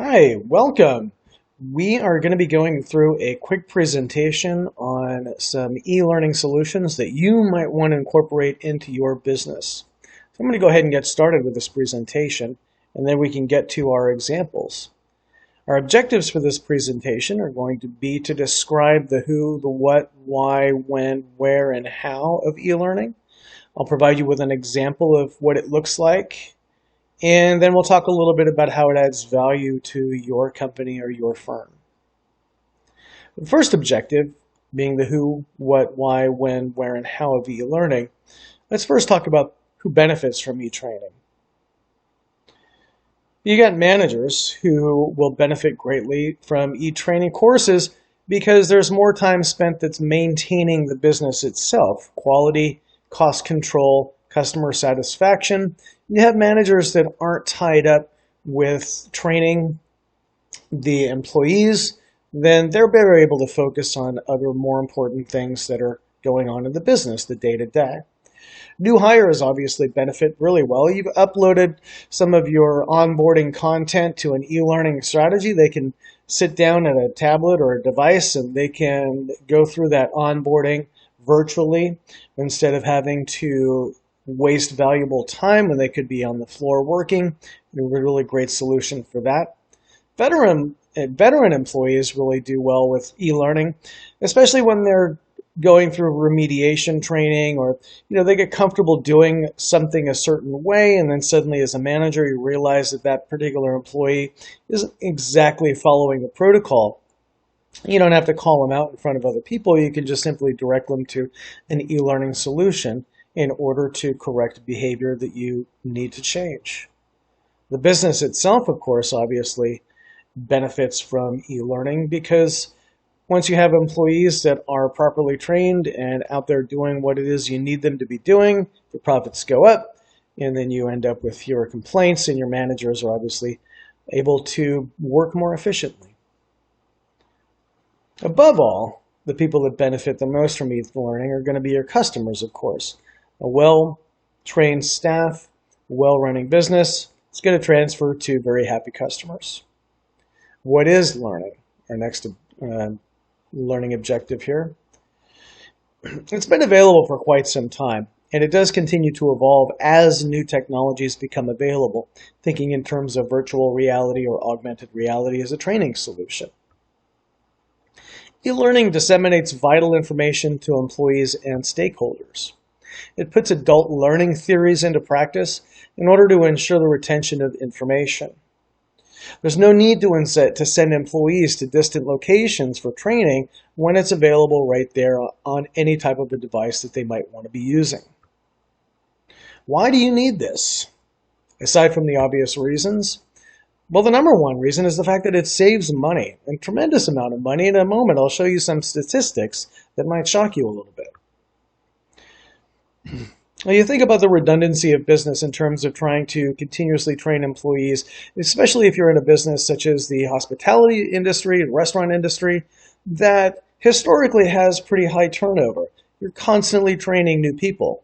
Hi, welcome. We are going to be going through a quick presentation on some e-learning solutions that you might want to incorporate into your business. So I'm going to go ahead and get started with this presentation, and then we can get to our examples. Our objectives for this presentation are going to be to describe the who, the what, why, when, where, and how of e-learning. I'll provide you with an example of what it looks like. And then we'll talk a little bit about how it adds value to your company or your firm. The first objective being the who, what, why, when, where, and how of e-learning. Let's first talk about who benefits from e-training. You got managers who will benefit greatly from e-training courses because there's more time spent that's maintaining the business itself, quality, cost control, customer satisfaction. You have managers that aren't tied up with training the employees, then they're better able to focus on other more important things that are going on in the business, the day-to-day. New hires obviously benefit really well. You've uploaded some of your onboarding content to an e-learning strategy. They can sit down at a tablet or a device and they can go through that onboarding virtually instead of having to waste valuable time when they could be on the floor working. A really great solution for that. Veteran employees really do well with e-learning, especially when they're going through remediation training or they get comfortable doing something a certain way, and then suddenly as a manager you realize that that particular employee isn't exactly following the protocol. You don't have to call them out in front of other people. You can just simply direct them to an e-learning solution in order to correct behavior that you need to change. The business itself, of course, obviously benefits from e-learning because once you have employees that are properly trained and out there doing what it is you need them to be doing, the profits go up, and then you end up with fewer complaints, and your managers are obviously able to work more efficiently. Above all, the people that benefit the most from e-learning are going to be your customers, of course. A well-trained staff, a well-running business, it's going to transfer to very happy customers. What is learning? Our next learning objective here. It's been available for quite some time, and it does continue to evolve as new technologies become available, thinking in terms of virtual reality or augmented reality as a training solution. E-learning disseminates vital information to employees and stakeholders. It puts adult learning theories into practice in order to ensure the retention of information. There's no need to send employees to distant locations for training when it's available right there on any type of a device that they might want to be using. Why do you need this? Aside from the obvious reasons, well, the number one reason is the fact that it saves money, a tremendous amount of money. In a moment, I'll show you some statistics that might shock you a little bit. Well, you think about the redundancy of business in terms of trying to continuously train employees, especially if you're in a business such as the hospitality industry and restaurant industry that historically has pretty high turnover. You're constantly training new people.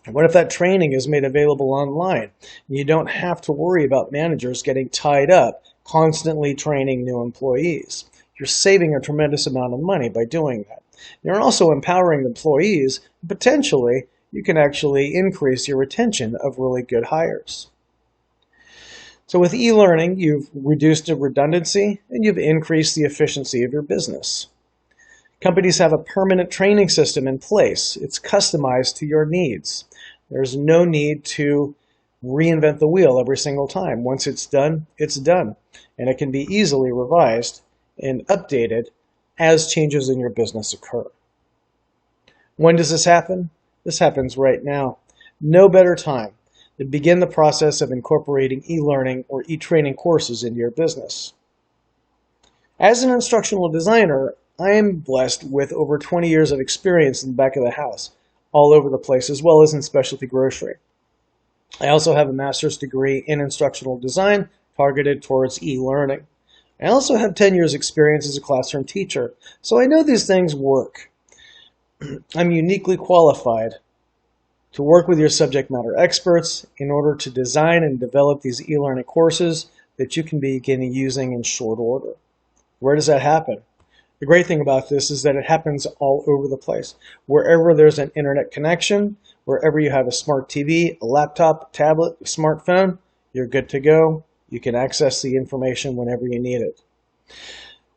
What if that training is made available online? You don't have to worry about managers getting tied up constantly training new employees. You're saving a tremendous amount of money by doing that. You're also empowering employees. Potentially, you can actually increase your retention of really good hires. So with e-learning, you've reduced the redundancy and you've increased the efficiency of your business. Companies have a permanent training system in place. It's customized to your needs. There's no need to reinvent the wheel every single time. Once it's done, and it can be easily revised and updated as changes in your business occur. When does this happen? This happens right now. No better time to begin the process of incorporating e-learning or e-training courses into your business. As an instructional designer, I am blessed with over 20 years of experience in the back of the house, all over the place, as well as in specialty grocery. I also have a master's degree in instructional design targeted towards e-learning. I also have 10 years experience as a classroom teacher, so I know these things work. I'm uniquely qualified to work with your subject matter experts in order to design and develop these e-learning courses that you can begin using in short order. Where does that happen? The great thing about this is that it happens all over the place. Wherever there's an internet connection, wherever you have a smart TV, a laptop, a tablet, a smartphone, you're good to go. You can access the information whenever you need it.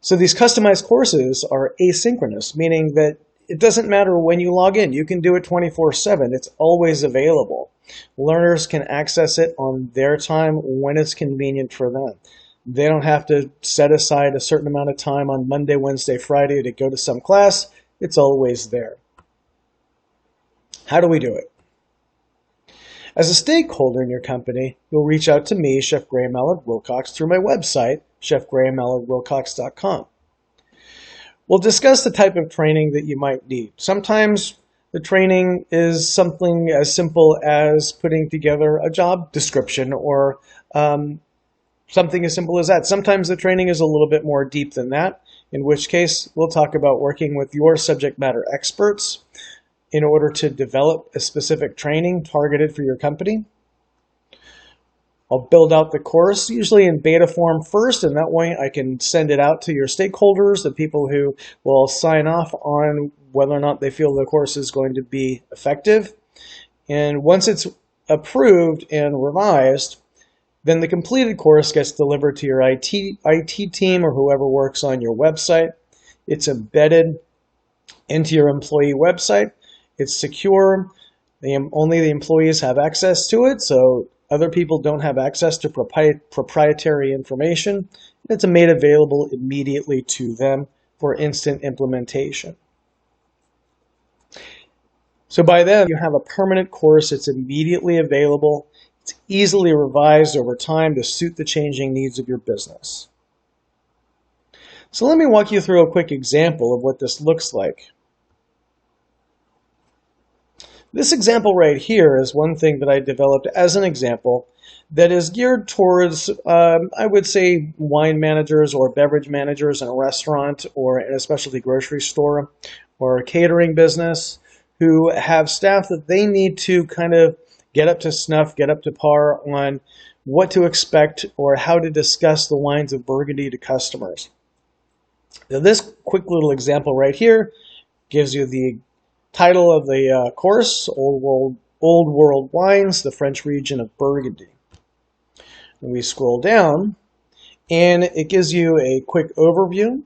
So these customized courses are asynchronous, meaning that it doesn't matter when you log in. You can do it 24/7. It's always available. Learners can access it on their time when it's convenient for them. They don't have to set aside a certain amount of time on Monday, Wednesday, Friday to go to some class. It's always there. How do we do it? As a stakeholder in your company, you'll reach out to me, Chef Graham Allard-Wilcox, through my website, chefgrahamallardwilcox.com. We'll discuss the type of training that you might need. Sometimes the training is something as simple as putting together a job description or something as simple as that. Sometimes the training is a little bit more deep than that, in which case we'll talk about working with your subject matter experts in order to develop a specific training targeted for your company. I'll build out the course, usually in beta form first, and that way I can send it out to your stakeholders, the people who will sign off on whether or not they feel the course is going to be effective. And once it's approved and revised, then the completed course gets delivered to your IT team or whoever works on your website. It's embedded into your employee website. It's secure. Only the employees have access to it, so other people don't have access to proprietary information. It's made available immediately to them for instant implementation. So by then, you have a permanent course. It's immediately available. It's easily revised over time to suit the changing needs of your business. So let me walk you through a quick example of what this looks like. This example right here is one thing that I developed as an example that is geared towards, I would say, wine managers or beverage managers in a restaurant or in a specialty grocery store or a catering business who have staff that they need to kind of get up to snuff, get up to par on what to expect or how to discuss the wines of Burgundy to customers. Now, this quick little example right here gives you the title of the course, Old World Wines, the French region of Burgundy. And we scroll down, and it gives you a quick overview.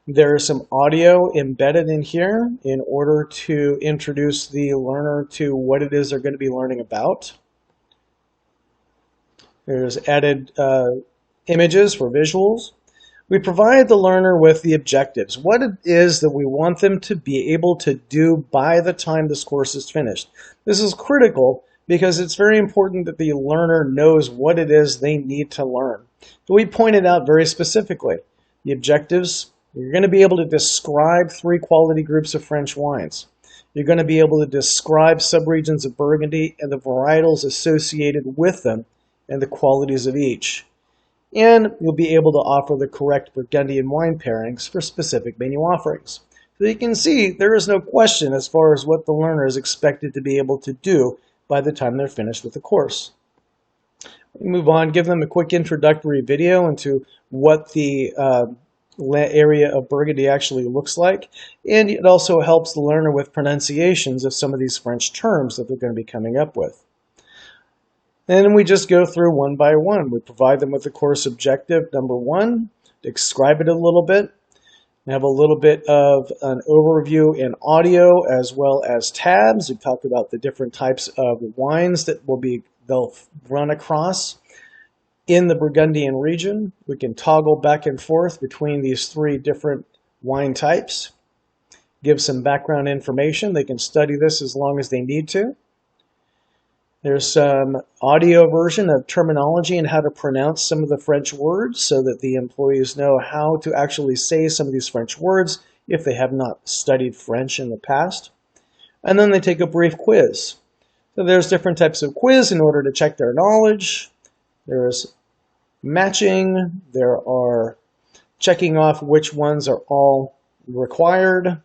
There's some audio embedded in here in order to introduce the learner to what it is they're going to be learning about. There's added images for visuals. We provide the learner with the objectives, what it is that we want them to be able to do by the time this course is finished. This is critical because it's very important that the learner knows what it is they need to learn. So we pointed out very specifically the objectives. You're going to be able to describe 3 quality groups of French wines. You're going to be able to describe subregions of Burgundy and the varietals associated with them and the qualities of each. And you'll be able to offer the correct Burgundian wine pairings for specific menu offerings. So you can see there is no question as far as what the learner is expected to be able to do by the time they're finished with the course. We move on, give them a quick introductory video into what the area of Burgundy actually looks like, and it also helps the learner with pronunciations of some of these French terms that they're going to be coming up with. And we just go through one by one. We provide them with the course objective number 1, describe it a little bit. We have a little bit of an overview in audio as well as tabs. We talked about the different types of wines that they'll run across in the Burgundian region. We can toggle back and forth between these 3 different wine types. Give some background information. They can study this as long as they need to. There's some audio version of terminology and how to pronounce some of the French words so that the employees know how to actually say some of these French words if they have not studied French in the past. And then they take a brief quiz. So there's different types of quiz in order to check their knowledge. There's matching. There are checking off which ones are all required.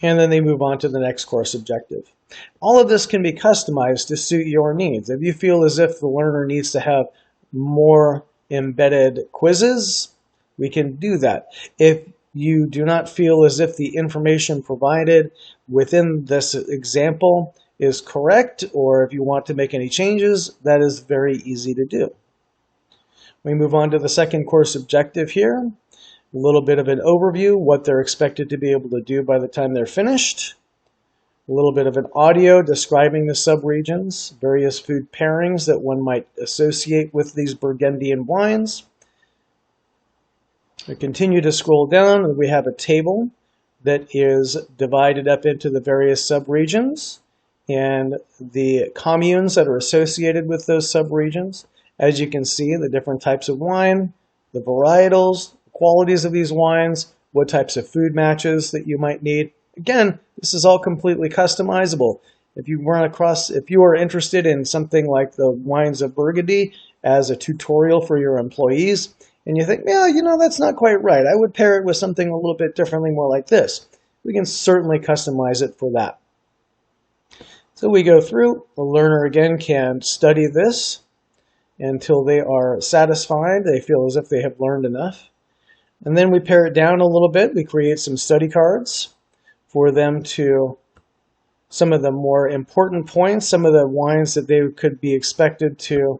And then they move on to the next course objective. All of this can be customized to suit your needs. If you feel as if the learner needs to have more embedded quizzes, we can do that. If you do not feel as if the information provided within this example is correct, or if you want to make any changes, that is very easy to do. We move on to the second course objective here. A little bit of an overview, what they're expected to be able to do by the time they're finished. A little bit of an audio describing the subregions, various food pairings that one might associate with these Burgundian wines. We continue to scroll down and we have a table that is divided up into the various subregions and the communes that are associated with those subregions. As you can see, the different types of wine, the varietals, the qualities of these wines, what types of food matches that you might need. Again, this is all completely customizable. If you are interested in something like the wines of Burgundy as a tutorial for your employees, and you think, yeah, that's not quite right. I would pair it with something a little bit differently, more like this. We can certainly customize it for that. So we go through. The learner, again, can study this until they are satisfied. They feel as if they have learned enough. And then we pare it down a little bit. We create some study cards for them to, some of the more important points, some of the wines that they could be expected to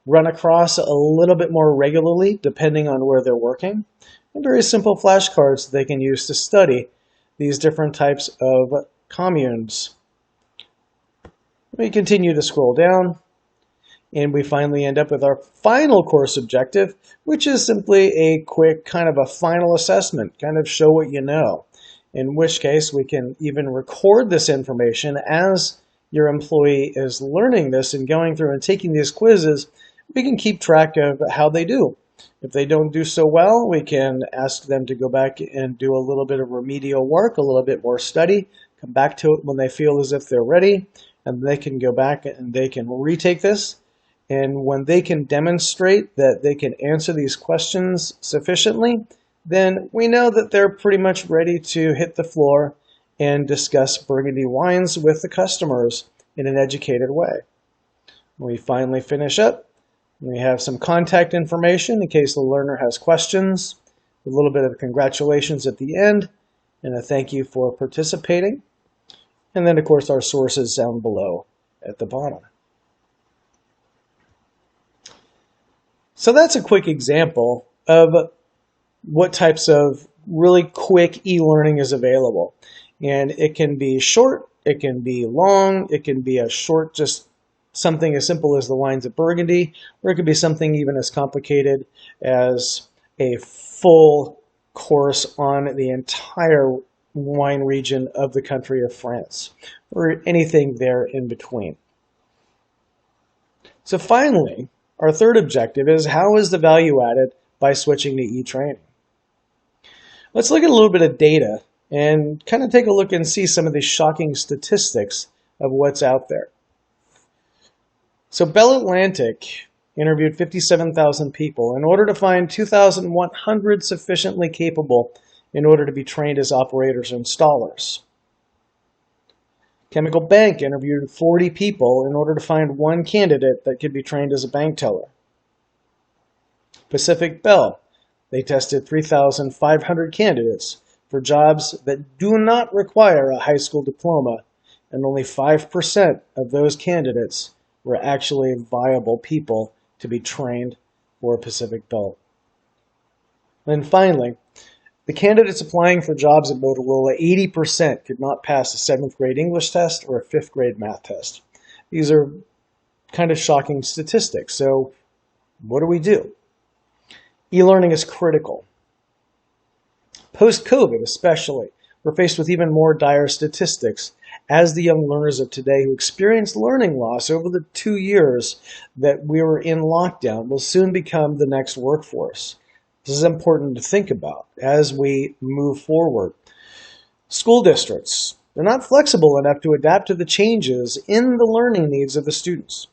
run across a little bit more regularly, depending on where they're working. And very simple flashcards they can use to study these different types of communes. We continue to scroll down, and we finally end up with our final course objective, which is simply a quick kind of a final assessment, kind of show what you know. In which case, we can even record this information as your employee is learning this and going through and taking these quizzes. We can keep track of how they do. If they don't do so well, we can ask them to go back and do a little bit of remedial work, a little bit more study, come back to it when they feel as if they're ready, and they can go back and they can retake this. And when they can demonstrate that they can answer these questions sufficiently, then we know that they're pretty much ready to hit the floor and discuss Burgundy wines with the customers in an educated way. When we finally finish up, we have some contact information in case the learner has questions, a little bit of congratulations at the end, and a thank you for participating. And then, of course, our sources down below at the bottom. So that's a quick example of what types of really quick e-learning is available. And it can be short, it can be long, it can be a short, just something as simple as the wines of Burgundy, or it could be something even as complicated as a full course on the entire wine region of the country of France, or anything there in between. So finally, our third objective is how is the value added by switching to e-training? Let's look at a little bit of data and kind of take a look and see some of the shocking statistics of what's out there. So Bell Atlantic interviewed 57,000 people in order to find 2,100 sufficiently capable in order to be trained as operators or installers. Chemical Bank interviewed 40 people in order to find one candidate that could be trained as a bank teller. Pacific Bell, they tested 3,500 candidates for jobs that do not require a high school diploma, and only 5% of those candidates were actually viable people to be trained for Pacific Bell. And finally, the candidates applying for jobs at Motorola, 80% could not pass a 7th grade English test or a 5th grade math test. These are kind of shocking statistics. So what do we do? E-learning is critical. Post-COVID especially, we're faced with even more dire statistics as the young learners of today who experienced learning loss over the 2 years that we were in lockdown will soon become the next workforce. This is important to think about as we move forward. School districts, they're not flexible enough to adapt to the changes in the learning needs of the students.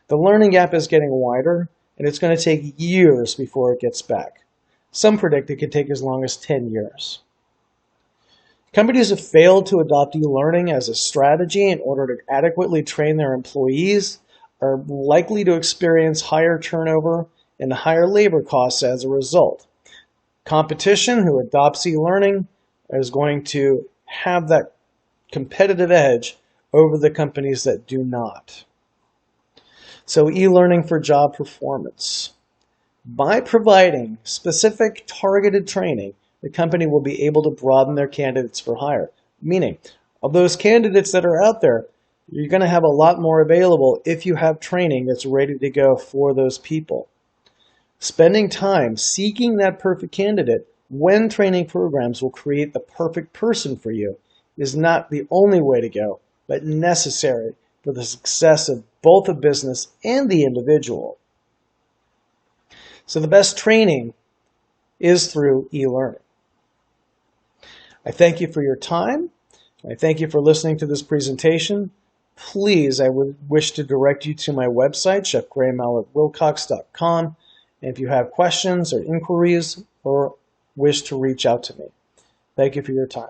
The learning gap is getting wider, and it's going to take years before it gets back. Some predict it could take as long as 10 years. Companies have failed to adopt e-learning as a strategy in order to adequately train their employees, are likely to experience higher turnover and higher labor costs as a result. Competition who adopts e-learning is going to have that competitive edge over the companies that do not. So e-learning for job performance. By providing specific targeted training, the company will be able to broaden their candidates for hire. Meaning, of those candidates that are out there, you're going to have a lot more available if you have training that's ready to go for those people. Spending time seeking that perfect candidate when training programs will create the perfect person for you is not the only way to go, but necessary for the success of both a business and the individual. So the best training is through e-learning. I thank you for your time. I thank you for listening to this presentation. Please, I would wish to direct you to my website, chefgraham@Allard-Wilcox.com. And if you have questions or inquiries or wish to reach out to me. Thank you for your time.